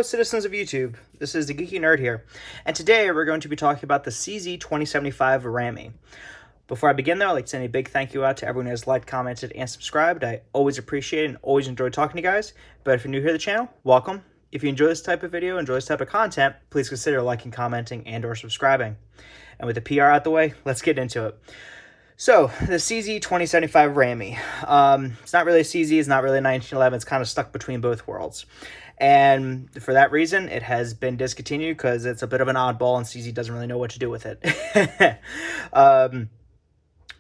citizens of YouTube. This is the Geeky Nerd here, and today we're going to be talking about the CZ2075 Rami. Before I begin though, I'd like to send a big thank you out to everyone who has liked, commented, and subscribed. I always appreciate it and always enjoy talking to you guys. But if you're new here to the channel, welcome. If you enjoy this type of video, enjoy this type of content, please consider liking, commenting, and or subscribing. And with the PR out the way, let's get into it. So, the CZ2075 Rami. It's not really a CZ, it's not really a 1911, it's kind of stuck between both worlds. And for that reason, it has been discontinued because it's a bit of an oddball and CZ doesn't really know what to do with it.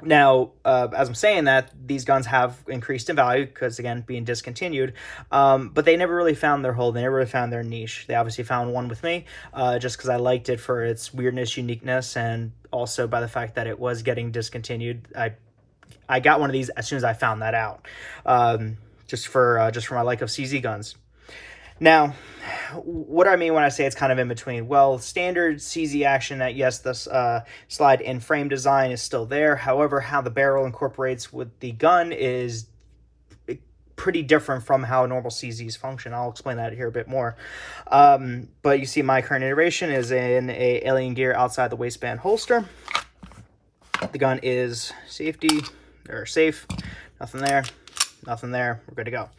Now, as I'm saying that, these guns have increased in value because, again, being discontinued, but they never really found their hole. They never really found their niche. They obviously found one with me just because I liked it for its weirdness, uniqueness, and also by the fact that it was getting discontinued. I got one of these as soon as I found that out, just for my like of CZ guns. Now, what do I mean when I say it's kind of in between? Well, standard CZ action that, yes, this slide in frame design is still there. However, how the barrel incorporates with the gun is pretty different from how normal CZs function. I'll explain that here a bit more. But you see my current iteration is in a Alien Gear outside the waistband holster. The gun is safe. Nothing there. Nothing there. We're good to go.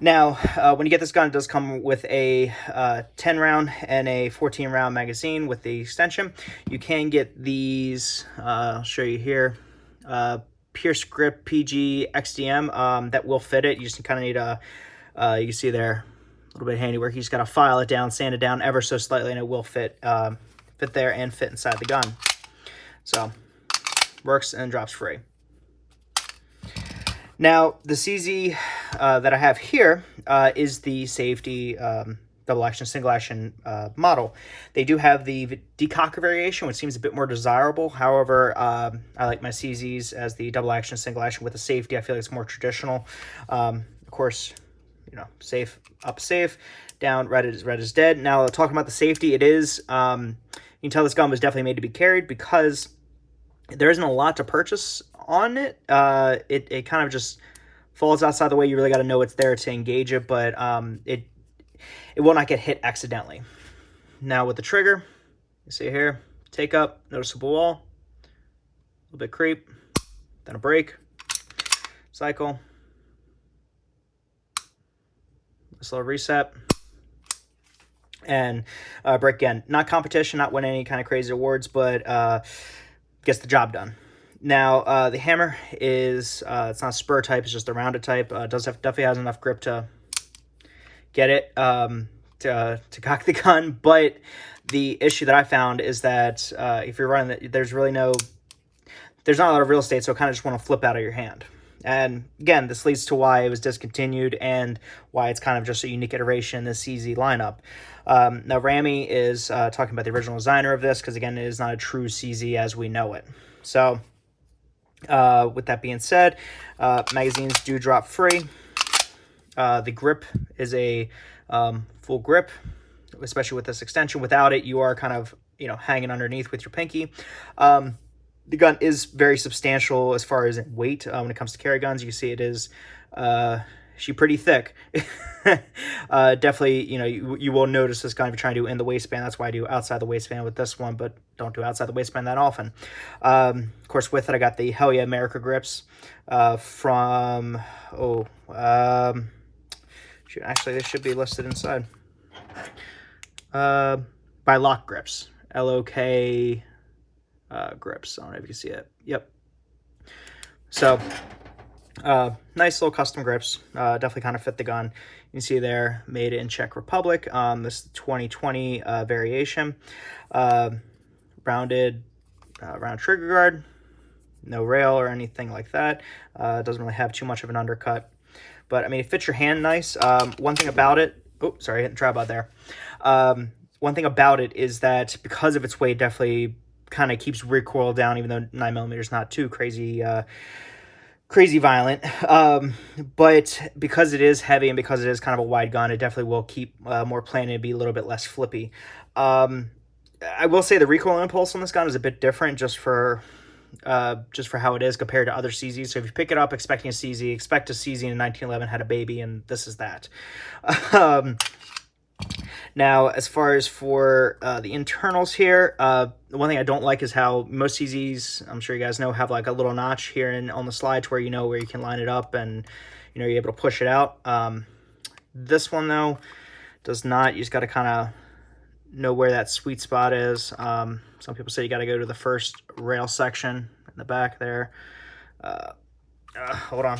Now, when you get this gun, it does come with a 10-round and a 14-round magazine with the extension. You can get these, I'll show you here, Pierce Grip PG XDM that will fit it. You just kind of need you can see there, a little bit of handiwork. You just got to file it down, sand it down ever so slightly, and it will fit there and fit inside the gun. So, works and drops free. Now, the CZ that I have here is the safety double action, single action model. They do have the decocker variation, which seems a bit more desirable. However, I like my CZs as the double action, single action with the safety. I feel like it's more traditional. Of course, you know, safe, up safe, down, red is dead. Now, talking about the safety, it is, you can tell this gun was definitely made to be carried because there isn't a lot to purchase on it. It kind of just falls outside the way. You really got to know it's there to engage it, but it will not get hit accidentally. Now with the trigger, you see here, take up, noticeable wall, a little bit creep, then a break, cycle, this little reset, and break again. Not competition, not win any kind of crazy awards, but gets the job done. Now, the hammer is, it's not spur type, it's just a rounded type. Definitely has enough grip to get it, to cock the gun. But the issue that I found is that if you're running, there's not a lot of real estate, so it kind of just want to flip out of your hand. And again, this leads to why it was discontinued and why it's kind of just a unique iteration in the CZ lineup. Now, Rami is talking about the original designer of this because, again, it is not a true CZ as we know it. So, with that being said, magazines do drop free. The grip is a full grip, especially with this extension. Without it, you are kind of, you know, hanging underneath with your pinky. The gun is very substantial as far as weight. When it comes to carry guns, you see it is she's pretty thick. Definitely, you know, you will notice this gun if you're trying to do in the waistband. That's why I do outside the waistband with this one, but don't do outside the waistband that often. Of course, with it, I got the Hell Yeah America grips from, shoot, actually, they should be listed inside. By Lock Grips, LOK grips. I don't know if you can see it. Yep. So, nice little custom grips. Definitely kind of fit the gun. You can see there, made in Czech Republic. This 2020 variation. Rounded round trigger guard. No rail or anything like that. Doesn't really have too much of an undercut. But, I mean, it fits your hand nice. One thing about it... Oh, sorry, I hit the tripod there. One thing about it is that because of its weight, definitely kind of keeps recoil down, even though 9mm is not too crazy violent. But because it is heavy and because it is kind of a wide gun, it definitely will keep more planted and be a little bit less flippy. I will say the recoil impulse on this gun is a bit different just for how it is compared to other CZs. So if you pick it up expecting a CZ, expect a CZ in 1911 had a baby, and this is that. Now, as far as for the internals here, the one thing I don't like is how most CZs, I'm sure you guys know, have like a little notch here on the slides where you know where you can line it up and you're able to push it out. This one though does not. You just got to kind of know where that sweet spot is. Some people say you got to go to the first rail section in the back there. Hold on.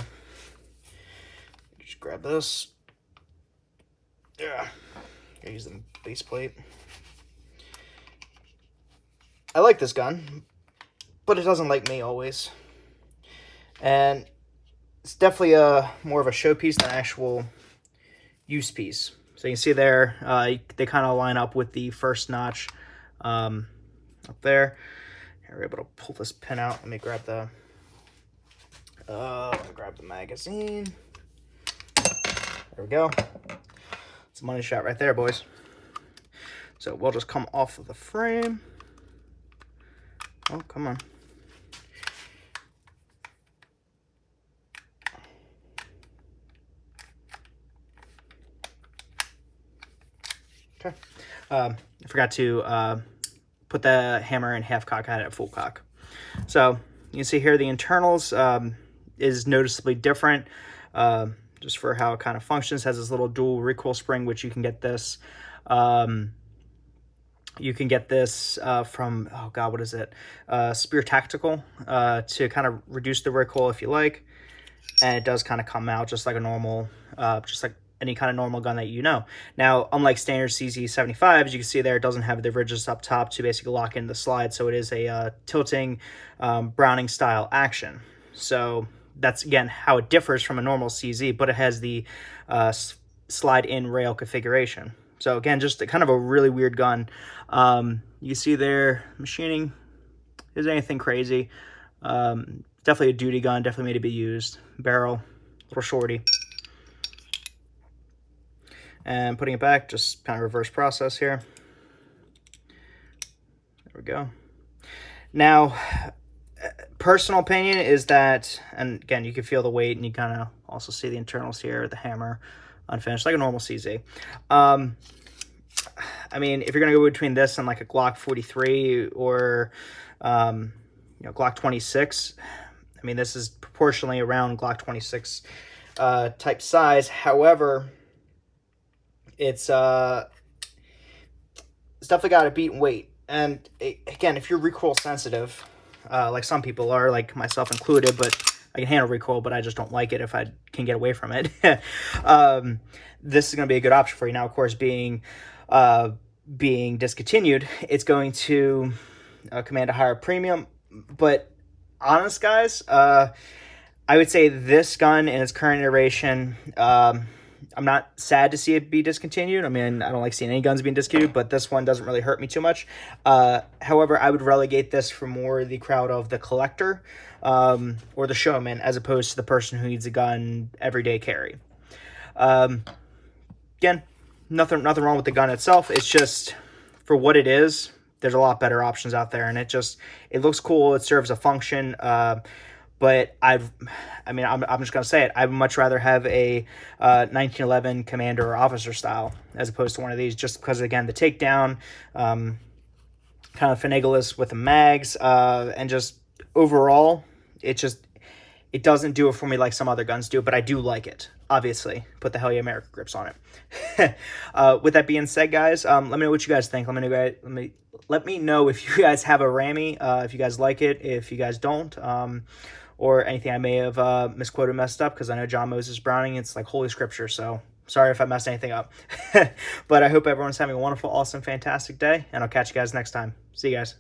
Just grab this. Yeah. Use the base plate. I like this gun, but it doesn't like me always. And it's definitely more of a showpiece than an actual use piece. So you can see there, they kind of line up with the first notch up there. Here, we're able to pull this pin out. Let me grab the magazine. There we go. It's a money shot right there, boys. So we'll just come off of the frame. Oh, come on. Okay. I forgot to put the hammer in half cock. I had it at full cock. So you can see here the internals is noticeably different. Just for how it kind of functions. Has this little dual recoil spring, which you can get this. You can get this from, oh God, what is it? Spear Tactical to kind of reduce the recoil if you like. And it does kind of come out just like a normal, just like any kind of normal gun that you know. Now, unlike standard CZ75s, you can see there it doesn't have the ridges up top to basically lock in the slide. So it is a tilting Browning style action. So that's, again, how it differs from a normal CZ, but it has the slide-in rail configuration. So, again, just kind of a really weird gun. You see there, machining isn't anything crazy. Definitely a duty gun, definitely made to be used. Barrel, little shorty. And putting it back, just kind of reverse process here. There we go. Now, personal opinion is that, and again, you can feel the weight and you kind of also see the internals here, the hammer unfinished, like a normal CZ. I mean, if you're going to go between this and like a Glock 43 or, Glock 26, I mean, this is proportionally around Glock 26 type size. However, it's definitely got a beat in weight. And again, if you're recoil sensitive, like some people are, like myself included, but I can handle recoil, but I just don't like it if I can get away from it. This is going to be a good option for you. Now, of course, being discontinued, it's going to command a higher premium. But honest, guys, I would say this gun in its current iteration, I'm not sad to see it be discontinued. I mean, I don't like seeing any guns being discontinued, but this one doesn't really hurt me too much. However, I would relegate this for more the crowd of the collector or the showman, as opposed to the person who needs a gun everyday carry. Again, nothing wrong with the gun itself. It's just, for what it is, there's a lot better options out there, and it looks cool. It serves a function. But I'm just going to say it. I would much rather have a 1911 commander or officer style as opposed to one of these, just because, again, the takedown, kind of finagless with the mags, and just overall, it doesn't do it for me like some other guns do, but I do like it, obviously. Put the Hell Yeah America grips on it. With that being said, guys, let me know what you guys think. Let me know if you guys have a Rami, if you guys like it, if you guys don't, or anything I may have misquoted, messed up, because I know John Moses Browning, it's like Holy Scripture, so sorry if I messed anything up. But I hope everyone's having a wonderful, awesome, fantastic day, and I'll catch you guys next time. See you guys.